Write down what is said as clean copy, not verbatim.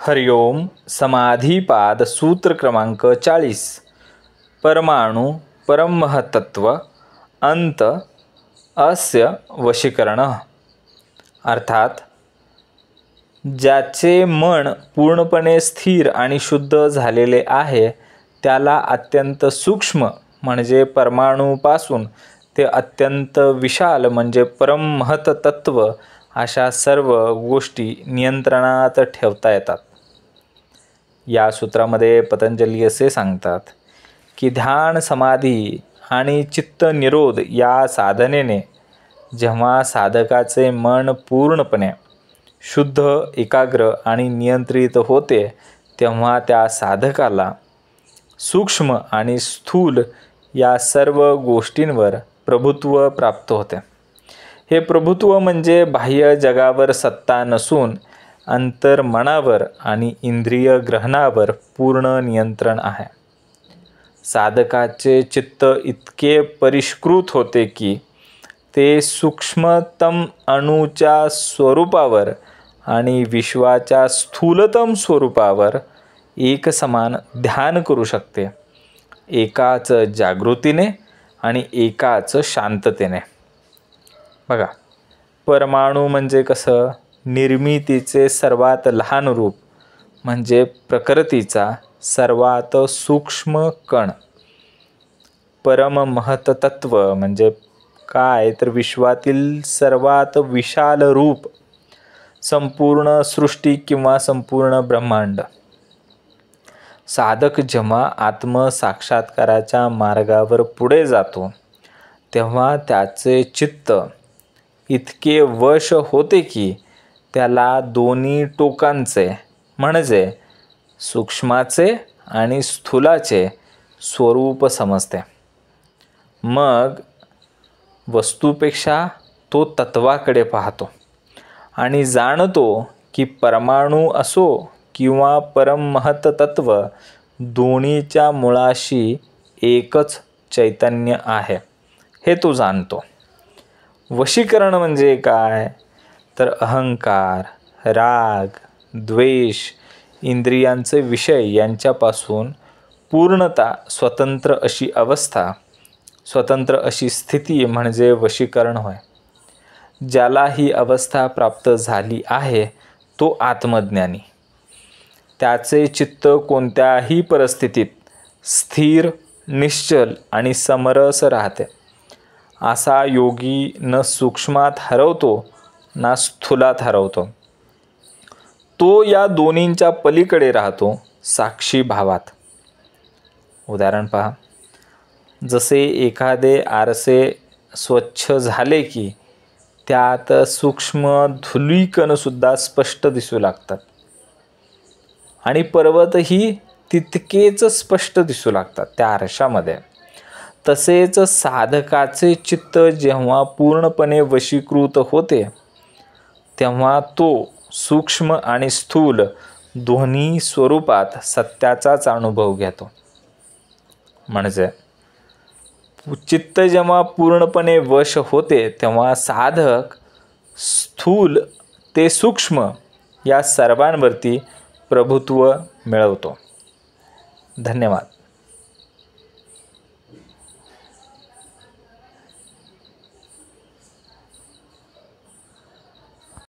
हरिओम समाधिपाद सूत्र क्रमांक 40 परमाणु परमहतत्व अंत अस्य वशीकरण। अर्थात ज्याचे मन पूर्णपणे स्थिर आणि शुद्ध झालेले आहे त्याला अत्यंत सूक्ष्म म्हणजे परमाणूपासून ते अत्यंत विशाल म्हणजे परमहत तत्व अशा सर्व गोष्टी नियंत्रणात ठेवता येतात। या सूत्रामध्ये पतंजली असे सांगतात की ध्यान समाधी आणि चित्त निरोध या साधनेने जेव्हा साधकाचे मन पूर्णपणे शुद्ध एकाग्र आणि नियंत्रित होते तेव्हा त्या साधकाला सूक्ष्म आणि स्थूल या सर्व गोष्टींवर प्रभुत्व प्राप्त होते। हे प्रभुत्व म्हणजे बाह्य जगावर सत्ता नसून अंतर्मनावर आणि इंद्रिय ग्रहणावर पूर्ण नियंत्रण आहे। साधकाचे चित्त इतके परिष्कृत होते की ते सूक्ष्मतम अणूच्या स्वरूपावर आणि विश्वाच्या स्थूलतम स्वरूपावर एक समान ध्यान करू शकते, एकाच जागृतीने आणि एकाच शांततेने। बघा, परमाणु म्हणजे कसं, निर्मितीचे सर्वात लहान रूप म्हणजे प्रकृतीचा सर्वात सूक्ष्म कण। परमहतत्व म्हणजे काय तर विश्वातील सर्वात विशाल रूप, संपूर्ण सृष्टी किंवा संपूर्ण ब्रह्मांड। साधक जेव्हा आत्मसाक्षात्काराच्या मार्गावर पुढे जातो तेव्हा त्याचे चित्त इतके वश होते की त्याला दोन्ही टोकांचे म्हणजे सूक्ष्माचे आणि स्थूलाचे स्वरूप समजते। मग वस्तूपेक्षा तो तत्वाकडे पाहतो आणि जाणतो की परमाणु असो किंवा परमहत तत्व दोन्हीच्या मुळाशी एकच चैतन्य आहे हे तो जाणतो। वशीकरण म्हणजे काय तर अहंकार, राग, द्वेष, इंद्रियांचे विषय यांच्यापासून पूर्णता स्वतंत्र अशी अवस्था, स्वतंत्र अशी स्थिती म्हणजे वशीकरण होय। ज्याला ही अवस्था प्राप्त झाली आहे तो आत्मज्ञानी। त्याचे चित्त कोणत्याही परिस्थितीत स्थिर, निश्चल आणि समरस राहते। असा योगी न सूक्ष्मात हरवतो ना स्थूलात हरवतो, तो या दोन्हींच्या पलीकडे राहतो, साक्षी भावात। उदाहरण पहा, जसे एखादे आरसे स्वच्छ झाले की त्यात सूक्ष्म धूलिकण सुद्धा स्पष्ट दिसू लागतात आणि पर्वतही तितकेच स्पष्ट दिसू लागतात त्या आरशामध्ये। तसेच साधकाचे चित्त जेव्हा पूर्णपणे वशीकृत होते तेव्हा तो सूक्ष्म आणि स्थूल दोन्ही स्वरूपात सत्याचाच अनुभव घेतो। म्हणजे चित्त जेव्हा पूर्णपणे वश होते तेव्हा साधक स्थूल ते सूक्ष्म या सर्वांवरती प्रभुत्व मिळवतो। धन्यवाद।